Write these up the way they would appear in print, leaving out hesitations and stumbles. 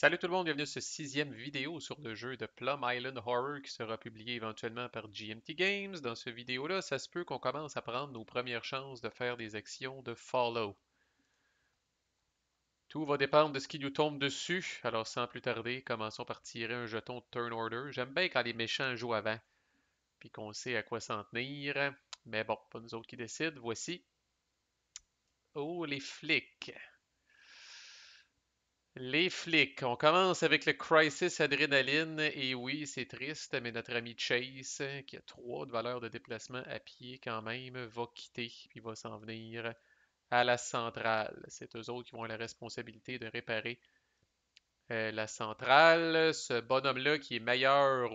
Salut tout le monde, bienvenue à ce sixième vidéo sur le jeu de Plum Island Horror qui sera publié éventuellement par GMT Games. Dans ce vidéo-là, ça se peut qu'on commence à prendre nos premières chances de faire des actions de follow. Tout va dépendre de ce qui nous tombe dessus, alors sans plus tarder, commençons par tirer un jeton de turn order. J'aime bien quand les méchants jouent avant, puis qu'on sait à quoi s'en tenir. Mais bon, pas nous autres qui décident. Voici. Oh, les flics. Les flics, on commence avec le Crisis Adrénaline, et oui, c'est triste, mais notre ami Chase, qui a 3 de valeur de déplacement à pied quand même, va quitter, puis va s'en venir à la centrale. C'est eux autres qui vont avoir la responsabilité de réparer la centrale. Ce bonhomme-là, qui est meilleur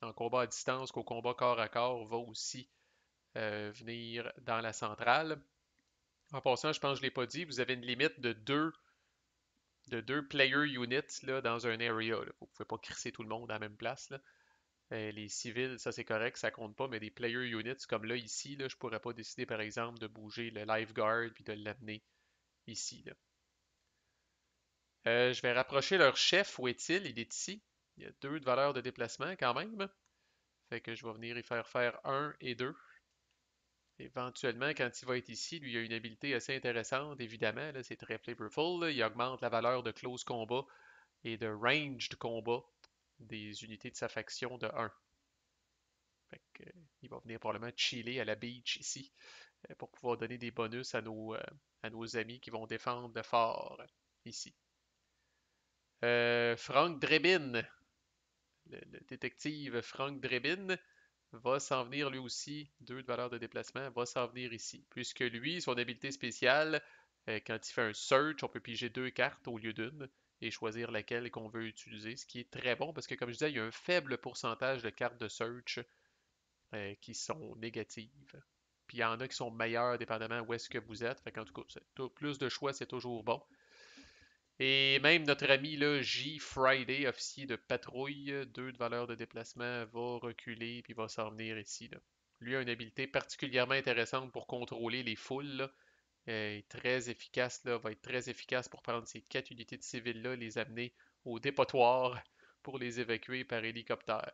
en combat à distance qu'au combat corps à corps, va aussi venir dans la centrale. En passant, je pense que je ne l'ai pas dit, vous avez une limite de deux player units là, dans un area. Là. Vous ne pouvez pas crisser tout le monde à la même place. Là. Les civils, ça c'est correct, ça compte pas, mais des player units comme là, ici, là, je pourrais pas décider par exemple de bouger le lifeguard puis de l'amener ici. Là. Je vais rapprocher leur chef. Où est-il? Il est ici. Il y a 2 de valeur de déplacement quand même. Fait que je vais venir y faire un et 2. Éventuellement, quand il va être ici, lui, il a une habilité assez intéressante, évidemment. Là, c'est très flavorful. Là. Il augmente la valeur de close combat et de range de combat des unités de sa faction de 1. Fait que, il va venir probablement chiller à la beach ici pour pouvoir donner des bonus à nos amis qui vont défendre le fort ici. Frank Drebin, le détective Frank Drebin, va s'en venir lui aussi, 2 de valeur de déplacement, va s'en venir ici. Puisque lui, son habilité spéciale, quand il fait un search, on peut piger 2 cartes au lieu d'une et choisir laquelle qu'on veut utiliser, ce qui est très bon parce que, comme je disais, il y a un faible pourcentage de cartes de search qui sont négatives. Puis il y en a qui sont meilleures dépendamment où est-ce que vous êtes. Fait qu'en tout cas, plus de choix, c'est toujours bon. Et même notre ami là, J. Friday, officier de patrouille, 2 de valeur de déplacement, va reculer puis va s'en venir ici. Là. Lui a une habilité particulièrement intéressante pour contrôler les foules. Là. Est très efficace, là, va être très efficace pour prendre ces 4 unités de civils-là, les amener au dépotoir pour les évacuer par hélicoptère.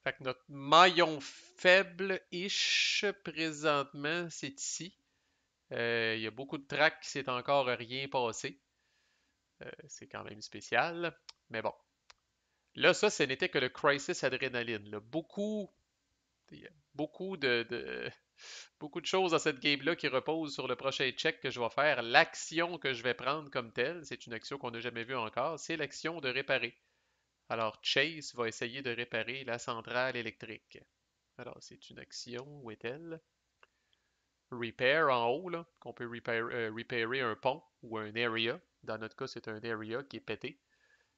Fait que notre maillon faible-ish présentement, c'est ici. Il y a beaucoup de tracks qui s'est encore rien passé. C'est quand même spécial. Mais bon. Là, ça, ce n'était que le Crisis Adrénaline. Là. Il y a beaucoup de choses dans cette game-là qui reposent sur le prochain check que je vais faire. L'action que je vais prendre comme telle, c'est une action qu'on n'a jamais vue encore, c'est l'action de réparer. Alors, Chase va essayer de réparer la centrale électrique. Alors, c'est une action. Où est-elle? Repair en haut, là, qu'on peut repairer un pont ou un area. Dans notre cas, c'est un area qui est pété.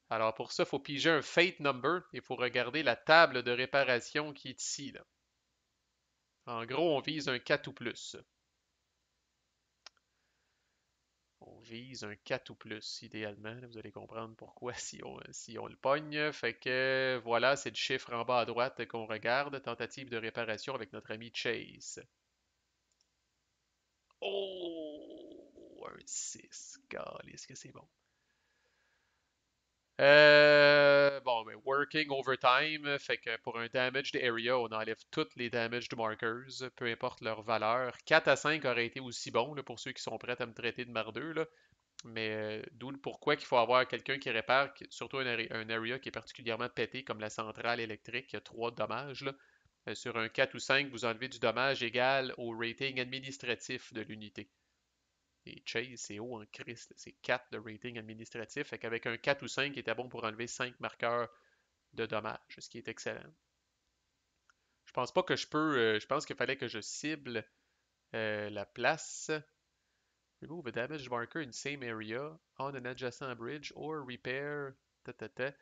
Alors, pour ça, il faut piger un Fate Number. Il faut regarder la table de réparation qui est ici. Là. En gros, on vise un 4 ou plus. On vise un 4 ou plus, idéalement. Vous allez comprendre pourquoi si on le pogne. Fait que voilà, c'est le chiffre en bas à droite qu'on regarde. Tentative de réparation avec notre ami Chase. Oh, un 6. Est-ce que c'est bon? Bon, ben, working overtime, fait que pour un damaged area, on enlève toutes les damaged markers, peu importe leur valeur. 4 à 5 aurait été aussi bon là, pour ceux qui sont prêts à me traiter de mardeux, là. Mais d'où le pourquoi qu'il faut avoir quelqu'un qui répare, surtout un area qui est particulièrement pété, comme la centrale électrique, qui a 3 dommages. Là. Sur un 4 ou 5, vous enlevez du dommage égal au rating administratif de l'unité. Et Chase, c'est haut en Christ. C'est 4 de rating administratif. Fait qu'avec un 4 ou 5, il était bon pour enlever 5 marqueurs de dommages, ce qui est excellent. Je pense pas que je peux. Je pense qu'il fallait que je cible la place. Remove a damaged marker in same area on an adjacent bridge or repair. Ta, ta, ta.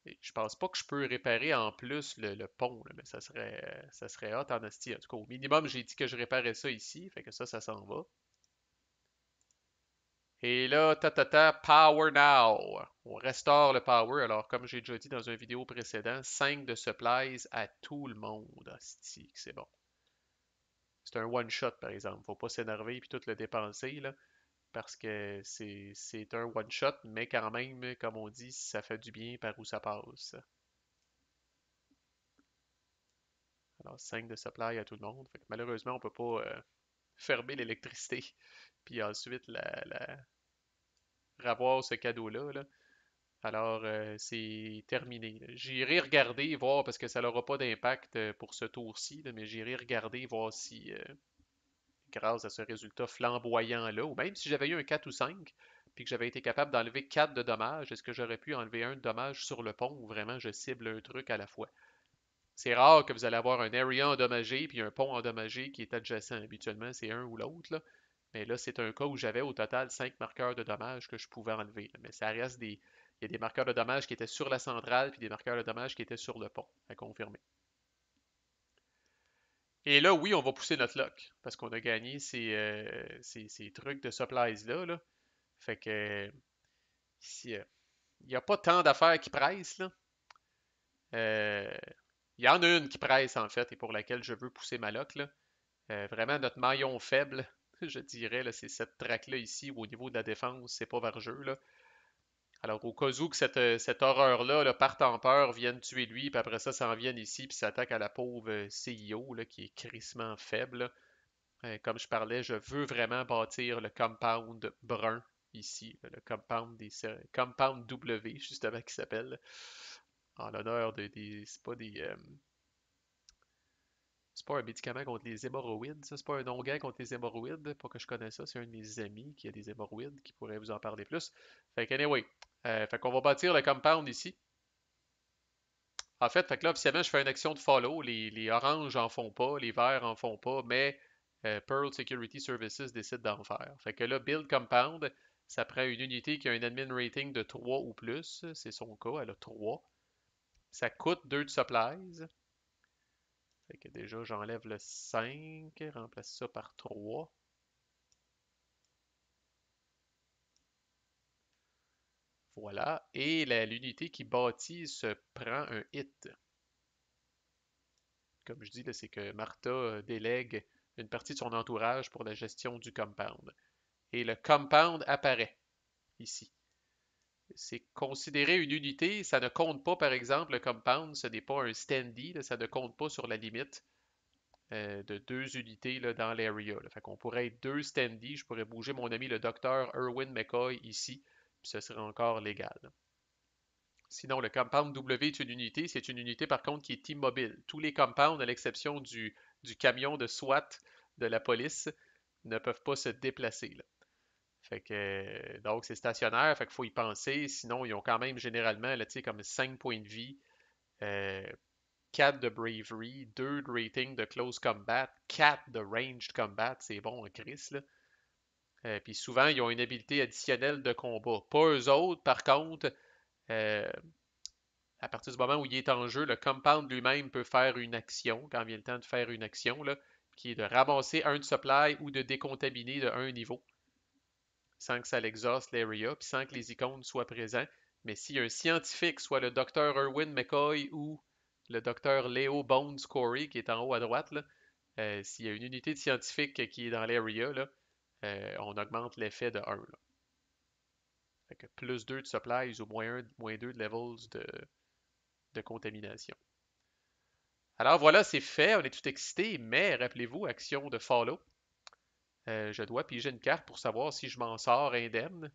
Et je pense pas que je peux réparer en plus le pont, là, mais ça serait hot en asti. En tout cas, au minimum, j'ai dit que je réparais ça ici. Fait que ça s'en va. Et là, Power Now. On restaure le power. Alors, comme j'ai déjà dit dans une vidéo précédente, 5 de supplies à tout le monde. Asti, c'est bon. C'est un one-shot, par exemple. Faut pas s'énerver et tout le dépenser, là. parce que c'est un one-shot, mais quand même, comme on dit, ça fait du bien par où ça passe. Alors, 5 de supply à tout le monde. Fait que malheureusement, on peut pas fermer l'électricité, puis ensuite ravoir ce cadeau-là, là. Alors, c'est terminé, là. J'irai regarder, voir, parce que ça n'aura pas d'impact pour ce tour-ci, là, mais j'irai regarder, voir si, grâce à ce résultat flamboyant-là, ou même si j'avais eu un 4 ou 5, puis que j'avais été capable d'enlever 4 de dommages, est-ce que j'aurais pu enlever un de dommage sur le pont, ou vraiment je cible un truc à la fois? C'est rare que vous allez avoir un area endommagé puis un pont endommagé qui est adjacent. Habituellement, c'est un ou l'autre, là. Mais là, c'est un cas où j'avais au total 5 marqueurs de dommages que je pouvais enlever, là. Mais ça reste des. Il y a des marqueurs de dommages qui étaient sur la centrale puis des marqueurs de dommages qui étaient sur le pont, à confirmer. Et là, oui, on va pousser notre luck parce qu'on a gagné ces trucs de supplies-là, là. Fait que si, il n'y a pas tant d'affaires qui pressent, là. Euh, il y en a une qui presse en fait et pour laquelle je veux pousser ma luck, là. Vraiment, notre maillon faible, je dirais, là, c'est cette traque-là ici, où au niveau de la défense, c'est pas vers jeu, là. Alors, au cas où que cette horreur-là, là, parte en peur, vienne tuer lui, puis après ça, s'en vienne ici, puis s'attaque à la pauvre CIO, là, qui est crissement faible, là. Comme je parlais, je veux vraiment bâtir le compound brun ici, le compound compound W, justement, qui s'appelle, en l'honneur des, c'est pas des, c'est pas un médicament contre les hémorroïdes, ça. C'est pas un onguent contre les hémorroïdes. Pas que je connais ça. C'est un de mes amis qui a des hémorroïdes qui pourrait vous en parler plus. Fait que, anyway. Fait qu'on va bâtir le compound ici. En fait, fait que là, officiellement, je fais une action de follow. Les oranges en font pas, les verts en font pas, mais Pearl Security Services décide d'en faire. Fait que là, build compound, ça prend une unité qui a un admin rating de 3 ou plus. C'est son cas, elle a 3. Ça coûte 2 de supplies. Fait que déjà, j'enlève le 5, remplace ça par 3. Voilà. Et l'unité qui bâtit se prend un hit. Comme je dis, là, c'est que Martha délègue une partie de son entourage pour la gestion du compound. Et le compound apparaît ici. C'est considéré une unité. Ça ne compte pas, par exemple, le compound, ce n'est pas un standee, là, ça ne compte pas sur la limite de 2 unités là, dans l'area. Fait qu'on pourrait être 2 standees. Je pourrais bouger mon ami le docteur Erwin McCoy ici, puis ce serait encore légal. Sinon, le compound W est une unité. C'est une unité, par contre, qui est immobile. Tous les compounds, à l'exception du camion de SWAT de la police, ne peuvent pas se déplacer, là. Fait que, donc, c'est stationnaire. Fait qu'il faut y penser. Sinon, ils ont quand même généralement, là, tu sais, comme 5 points de vie, euh, 4 de bravery, 2 de rating de close combat, 4 de ranged combat. C'est bon en Chris, là. Puis souvent, ils ont une habilité additionnelle de combat. Pas eux autres, par contre. euh, à partir du moment où il est en jeu, le compound lui-même peut faire une action, quand vient le temps de faire une action, là, qui est de ramasser un de supply ou de décontaminer de un niveau, sans que ça l'exhauste l'area, puis sans que les icônes soient présents. Mais si un scientifique, soit le docteur Erwin McCoy ou le docteur Leo Bones Corey, qui est en haut à droite, là, s'il y a une unité de scientifique qui est dans l'area, là, on augmente l'effet de 1. Là. Fait que plus 2 de supplies ou moins 1, moins 2 de levels de contamination. Alors voilà, c'est fait, on est tout excité, mais rappelez-vous, action de follow. Je dois piger une carte pour savoir si je m'en sors indemne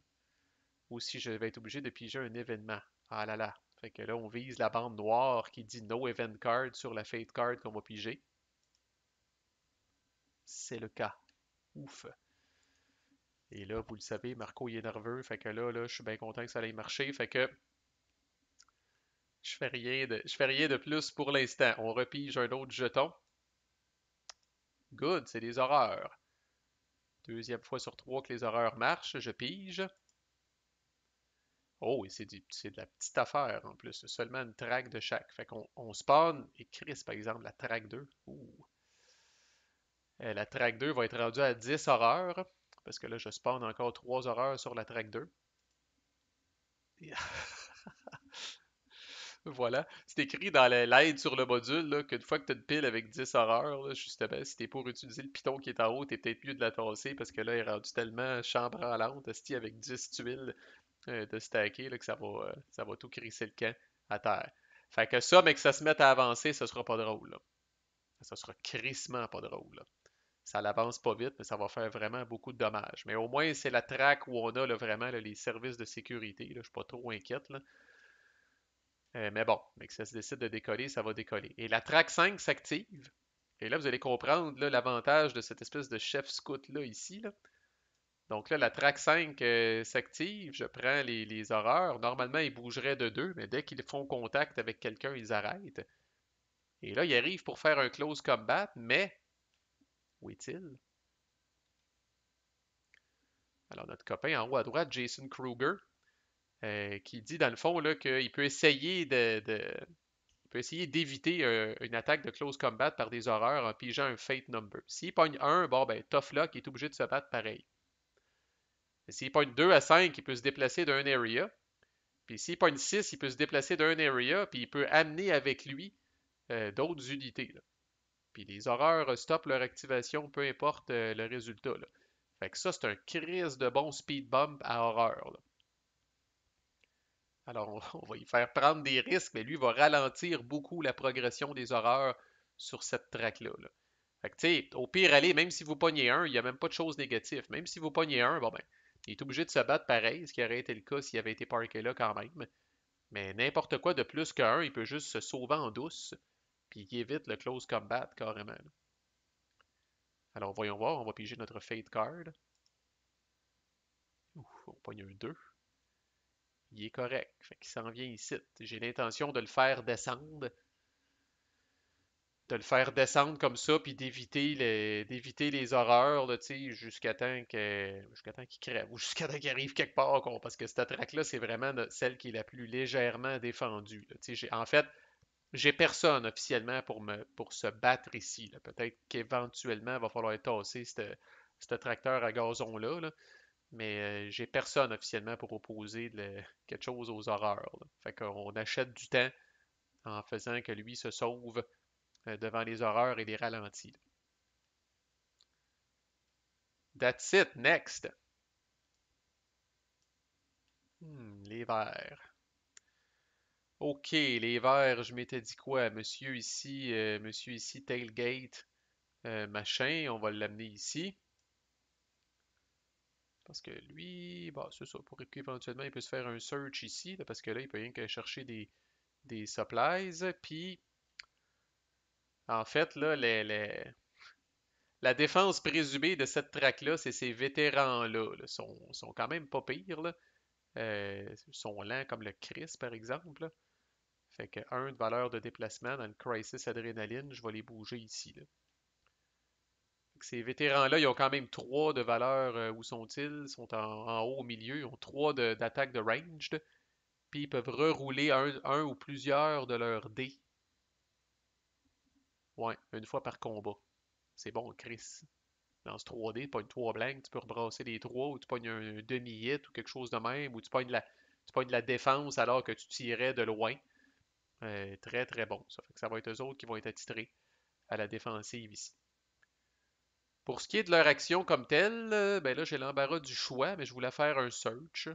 ou si je vais être obligé de piger un événement. Ah là là. Fait que là, on vise la bande noire qui dit no event card sur la fate card qu'on va piger. C'est le cas. Ouf. Et là, vous le savez, Marco il est nerveux. Fait que là, je suis bien content que ça aille marcher. Fait que je fais rien de plus pour l'instant. On repige un autre jeton. Good, c'est des horreurs. Deuxième fois sur 3 que les horreurs marchent, je pige. Oh, et c'est de la petite affaire en plus. Seulement une track de chaque. Fait qu'on on spawn et Chris, par exemple, la track 2. Ouh. La track 2 va être rendue à 10 horreurs. Parce que là, je spawn encore 3 horreurs sur la track 2. Voilà. C'est écrit dans l'aide sur le module là, qu'une fois que tu as une pile avec 10 horreurs, là, justement, si t'es pour utiliser le piton qui est en haut, t'es peut-être mieux de la tasser parce que là, il est rendu tellement chambranlante, esti, avec 10 tuiles de stacker là, que ça va tout crisser le camp à terre. Fait que ça, mais que ça se mette à avancer, ça sera pas drôle. Là. Ça sera crissement pas drôle. Là. Ça l'avance pas vite, mais ça va faire vraiment beaucoup de dommages. Mais au moins, c'est la track où on a là, vraiment là, les services de sécurité. Là. Je suis pas trop inquiète. Là. Mais bon, mais que ça se décide de décoller, ça va décoller. Et la track 5 s'active. Et là, vous allez comprendre là, l'avantage de cette espèce de chef scout-là ici. Là. Donc là, la track 5 s'active. Je prends les horreurs. Normalement, ils bougeraient de 2, mais dès qu'ils font contact avec quelqu'un, ils arrêtent. Et là, ils arrivent pour faire un close combat, mais où est-il? Alors, notre copain en haut à droite, Jason Kruger, qui dit dans le fond là, qu'il peut essayer il peut essayer d'éviter une attaque de close combat par des horreurs en pigeant un fate number. S'il pogne un, bon ben tough luck, il est obligé de se battre pareil. S'il pogne 2 à 5, il peut se déplacer d'un area. Puis s'il pogne 6, il peut se déplacer d'un area, puis il peut amener avec lui d'autres unités. Là. Puis les horreurs stoppent leur activation, peu importe le résultat. Là. Fait que ça, c'est un crise de bon speed bump à horreur. Là. Alors, on va y faire prendre des risques, mais lui va ralentir beaucoup la progression des horreurs sur cette track-là. Là. Fait que, tu sais, au pire, allez, même si vous pognez un, il n'y a même pas de choses négatives. Même si vous pognez un, bon ben, il est obligé de se battre pareil, ce qui aurait été le cas s'il avait été parké là quand même. Mais n'importe quoi de plus qu'un, il peut juste se sauver en douce, puis il évite le close combat carrément. Là. Alors, voyons voir, on va piger notre Fate Card. Ouf, on pogne un 2. Il est correct. Fait qu'il s'en vient ici. J'ai l'intention de le faire descendre comme ça, puis d'éviter les horreurs, là, jusqu'à temps qu'il crève, ou jusqu'à temps qu'il arrive quelque part, parce que cette track-là, c'est vraiment celle qui est la plus légèrement défendue. Là. En fait, j'ai personne officiellement pour se battre ici. Là. Peut-être qu'éventuellement, il va falloir tasser ce tracteur à gazon-là, là. Mais j'ai personne officiellement pour opposer quelque chose aux horreurs. Là. Fait qu'on achète du temps en faisant que lui se sauve devant les horreurs et les ralentis. That's it, next. Les verts. Ok, les verts, je m'étais dit quoi? Monsieur ici, tailgate, machin, on va l'amener ici. Parce que lui, bah, c'est ça, pour qu'éventuellement il peut se faire un search ici, là, parce que là, il peut rien que chercher des supplies. Puis, en fait, là, la défense présumée de cette track-là, c'est ces vétérans-là. Là. Sont quand même pas pires. Là. Sont lents comme le Chris, par exemple. Là. Fait que 1 de valeur de déplacement dans le Crisis Adrénaline, je vais les bouger ici. Là. Ces vétérans-là, ils ont quand même 3 de valeur. Où sont-ils? Ils sont en haut au milieu. Ils ont 3 d'attaque de ranged. Puis ils peuvent rerouler un ou plusieurs de leurs dés. Ouais, une fois par combat. C'est bon, Chris. Dans ce 3D, tu pognes 3 blancs, tu peux rebrasser les 3, ou tu pognes un demi-hit ou quelque chose de même, ou tu pognes la défense alors que tu tirais de loin. Très très bon. Ça fait que ça va être eux autres qui vont être attitrés à la défensive ici. Pour ce qui est de leur action comme telle, ben là j'ai l'embarras du choix, mais je voulais faire un search.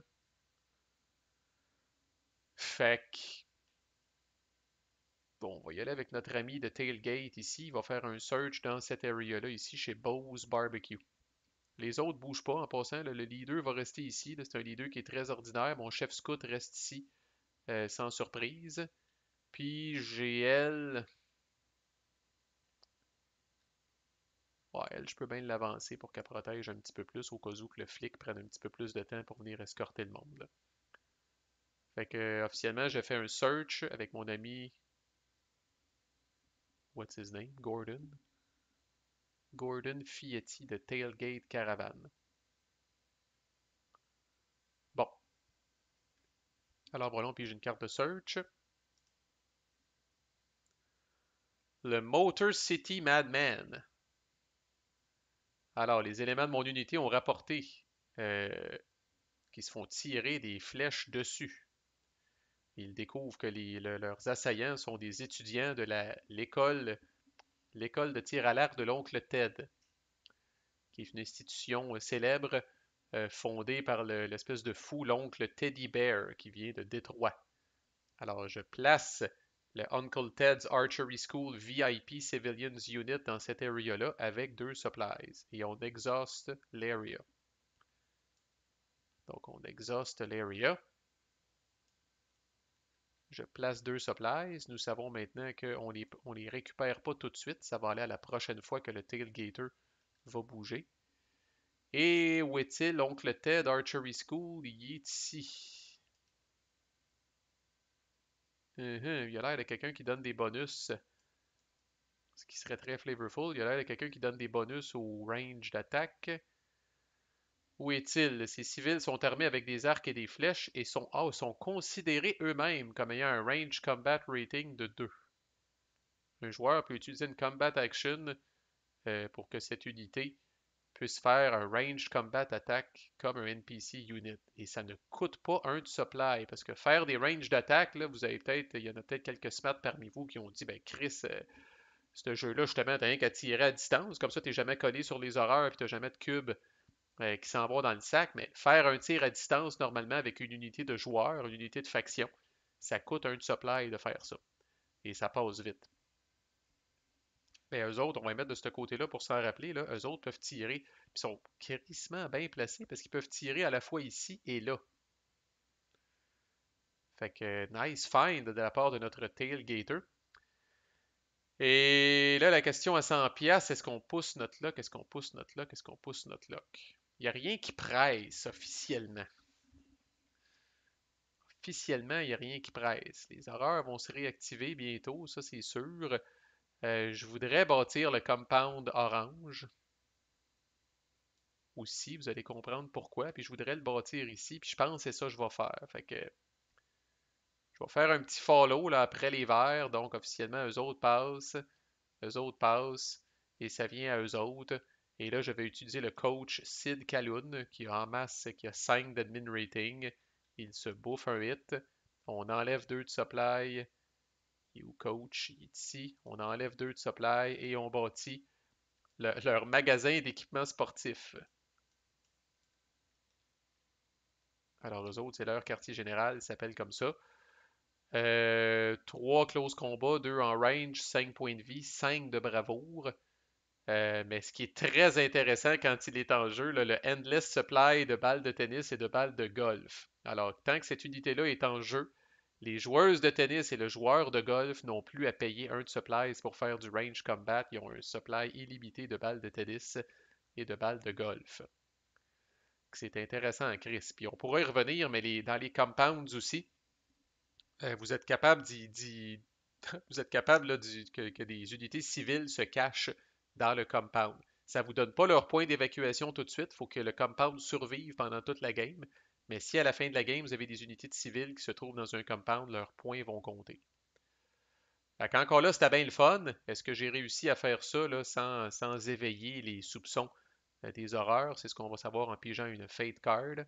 Fait que, bon, on va y aller avec notre ami de Tailgate ici. Il va faire un search dans cette area-là ici chez Bose Barbecue. Les autres bougent pas en passant. Là, le leader va rester ici. C'est un leader qui est très ordinaire. Mon chef scout reste ici sans surprise. Puis j'ai elle. Ouais, elle, je peux bien l'avancer pour qu'elle protège un petit peu plus au cas où que le flic prenne un petit peu plus de temps pour venir escorter le monde. Là. Fait que officiellement, j'ai fait un search avec mon ami. What's his name? Gordon. Gordon Fietti de Tailgate Caravan. Bon. Alors voilà, puis j'ai une carte de search. Le Motor City Madman. Alors, les éléments de mon unité ont rapporté euh, qu'ils se font tirer des flèches dessus. Ils découvrent que leurs assaillants sont des étudiants de l'école de tir à l'arc de l'oncle Ted, qui est une institution célèbre fondée par l'espèce de fou, l'oncle Teddy Bear, qui vient de Détroit. Alors, je place le Uncle Ted's Archery School VIP Civilians Unit dans cet area-là avec 2 supplies. Et on exhauste l'area. Donc, on exhauste l'area. Je place 2 supplies. Nous savons maintenant qu'on on les récupère pas tout de suite. Ça va aller à la prochaine fois que le tailgater va bouger. Et où est-il, l'oncle Ted Archery School? Il est ici. Il a l'air de quelqu'un qui donne des bonus, ce qui serait très flavorful. Il a l'air de quelqu'un qui donne des bonus au range d'attaque. Où est-il? Ces civils sont armés avec des arcs et des flèches et sont considérés eux-mêmes comme ayant un range combat rating de 2. Un joueur peut utiliser une combat action pour que cette unité puisse faire un range combat attack comme un NPC unit. Et ça ne coûte pas un de supply, parce que faire des ranges d'attaque, là, il y en a peut-être quelques smats parmi vous qui ont dit, ben Chris, ce jeu-là, justement, t'as rien qu'à tirer à distance, comme ça, t'es jamais collé sur les horreurs, puis t'as jamais de cubes qui s'en vont dans le sac, mais faire un tir à distance, normalement, avec une unité de joueur, une unité de faction, ça coûte un de supply de faire ça. Et ça passe vite. Mais eux autres, on va les mettre de ce côté-là pour s'en rappeler. Là, eux autres peuvent tirer. Puis ils sont crissement bien placés parce qu'ils peuvent tirer à la fois ici et là. Fait que nice find de la part de notre tailgater. Et là, la question à 100 pièces, est-ce qu'on pousse notre lock? Est-ce qu'on pousse notre lock? Est-ce qu'on pousse notre lock? Il n'y a rien qui presse officiellement. Officiellement, il n'y a rien qui presse. Les horreurs vont se réactiver bientôt, ça c'est sûr. Je voudrais bâtir le compound orange aussi, vous allez comprendre pourquoi, puis je voudrais le bâtir ici, puis je pense que c'est ça que je vais faire. Fait que je vais faire un petit follow là, après les verts, donc officiellement eux autres passent, et ça vient à eux autres. Et là, je vais utiliser le coach Sid Kaloun, qui a en masse, qui a 5 d'admin rating. Il se bouffe un hit. On enlève 2 de supply. Et où coach, il est ici. On enlève 2 de supply et on bâtit leur magasin d'équipements sportifs. Alors, eux autres, c'est leur quartier général, il s'appelle comme ça. 3 close combat, 2 en range, 5 points de vie, 5 de bravoure. Mais ce qui est très intéressant quand il est en jeu, là, le endless supply de balles de tennis et de balles de golf. Alors, tant que cette unité-là est en jeu, les joueuses de tennis et le joueur de golf n'ont plus à payer un de supplies pour faire du range combat. Ils ont un supply illimité de balles de tennis et de balles de golf. C'est intéressant, Chris. Puis on pourrait y revenir, mais dans les compounds aussi, vous êtes capable vous êtes capable là, que des unités civiles se cachent dans le compound. Ça ne vous donne pas leur point d'évacuation tout de suite. Il faut que le compound survive pendant toute la game. Mais si à la fin de la game, vous avez des unités de civils qui se trouvent dans un compound, leurs points vont compter. Fait qu'encore là, c'était bien le fun. Est-ce que j'ai réussi à faire ça là, sans éveiller les soupçons des horreurs? C'est ce qu'on va savoir en pigeant une Fate Card.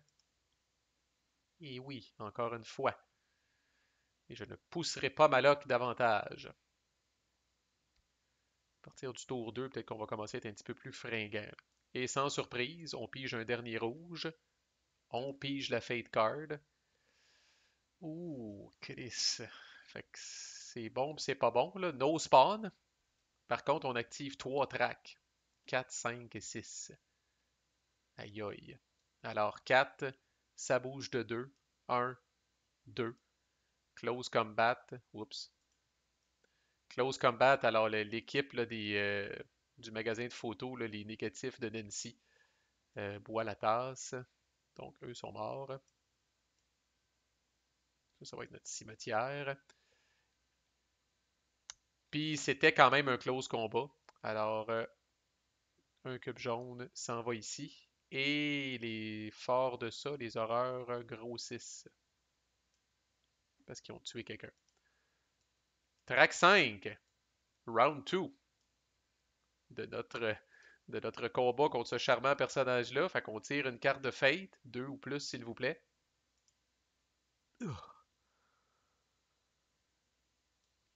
Et oui, encore une fois. Et je ne pousserai pas ma lock davantage. À partir du tour 2, peut-être qu'on va commencer à être un petit peu plus fringant. Et sans surprise, on pige un dernier rouge. On pige la Fate Card. Ouh, Chris. Fait que c'est bon c'est pas bon, là. No spawn. Par contre, on active 3 tracks. 4, 5 et 6. Aïe aïe. Alors 4, ça bouge de 2. 1, 2. Close combat. Oups. Close combat, alors l'équipe du magasin de photos, là, les négatifs de Nancy, boit la tasse. Donc, eux sont morts. Ça va être notre cimetière. Puis, c'était quand même un close combat. Alors, un cube jaune s'en va ici. Et les forts de ça, les horreurs grossissent. Parce qu'ils ont tué quelqu'un. Track 5, round 2 de notre combat contre ce charmant personnage-là. Fait qu'on tire une carte de fate, 2 ou plus s'il vous plaît.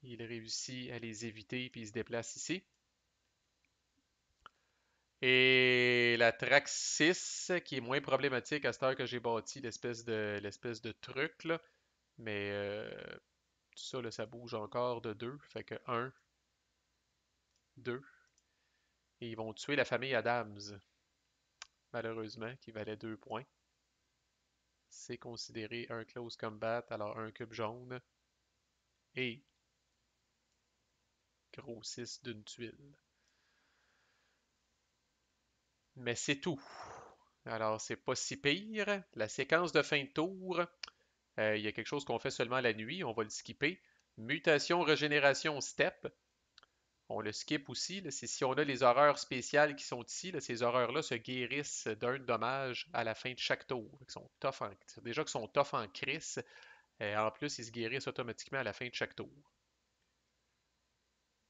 Il réussit à les éviter puis il se déplace ici. Et la track 6, qui est moins problématique à cette heure que j'ai bâti l'espèce de truc, là. Mais tout ça, là, ça bouge encore de 2. Fait que un, 2. Et ils vont tuer la famille Adams, malheureusement, qui valait 2 points. C'est considéré un close combat, alors un cube jaune. Et gros 6 d'une tuile. Mais c'est tout. Alors, c'est pas si pire. La séquence de fin de tour, il y a quelque chose qu'on fait seulement la nuit, on va le skipper. Mutation, régénération, step. On le skip aussi. C'est si on a les horreurs spéciales qui sont ici. Là, ces horreurs-là se guérissent d'un dommage à la fin de chaque tour. Ils sont tough déjà qu'ils sont tough en crise. En plus, ils se guérissent automatiquement à la fin de chaque tour.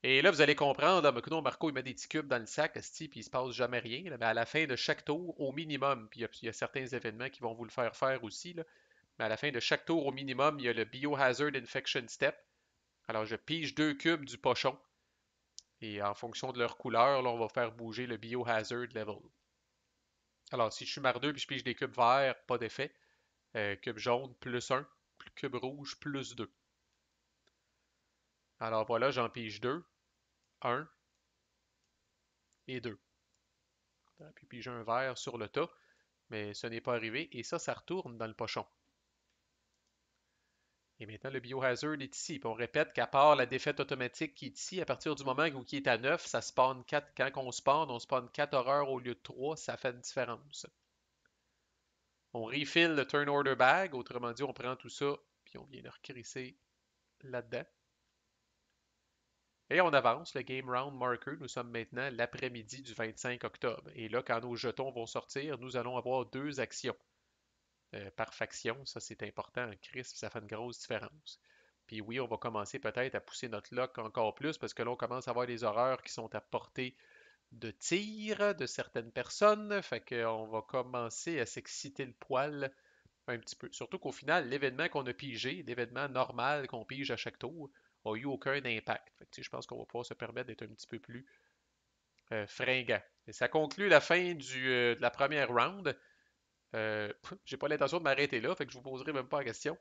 Et là, vous allez comprendre, là, Marco, il met des petits cubes dans le sac, esti, puis il se passe jamais rien. Là, mais à la fin de chaque tour, au minimum, puis il y a certains événements qui vont vous le faire faire aussi, là, mais à la fin de chaque tour, au minimum, il y a le Biohazard Infection Step. Alors, je pige 2 cubes du pochon. Et en fonction de leur couleur, là, on va faire bouger le Biohazard Level. Alors, si je suis mardeux puis je pige des cubes verts, pas d'effet. Cube jaune, plus 1. Cube rouge, plus 2. Alors voilà, j'en pige 2. 1 et 2. Puis piger un vert sur le tas. Mais ce n'est pas arrivé. Et ça retourne dans le pochon. Et maintenant, le biohazard est ici. Puis on répète qu'à part la défaite automatique qui est ici, à partir du moment où il est à 9, ça spawn 4. Quand on spawn 4 horreurs au lieu de 3, ça fait une différence. On refill le turn order bag, autrement dit, on prend tout ça, puis on vient le recrisser là-dedans. Et on avance, le game round marker. Nous sommes maintenant l'après-midi du 25 octobre. Et là, quand nos jetons vont sortir, nous allons avoir 2 actions par faction. Ça, c'est important. Chris, ça fait une grosse différence. Puis oui, on va commencer peut-être à pousser notre lock encore plus parce que là, on commence à avoir des horreurs qui sont à portée de tir de certaines personnes. Fait qu'on va commencer à s'exciter le poil un petit peu. Surtout qu'au final, l'événement qu'on a pigé, l'événement normal qu'on pige à chaque tour, n'a eu aucun impact. Fait que, je pense qu'on va pouvoir se permettre d'être un petit peu plus fringant. Et ça conclut la fin de la première round. J'ai pas l'intention de m'arrêter là, fait que je vous poserai même pas la question.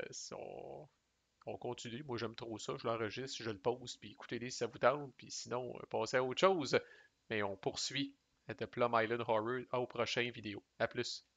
Si on continue. Moi, j'aime trop ça. Je l'enregistre, je le pose, puis écoutez-les si ça vous tente, puis sinon, passez à autre chose. Mais on poursuit The Plum Island Horror au prochain vidéo. À plus.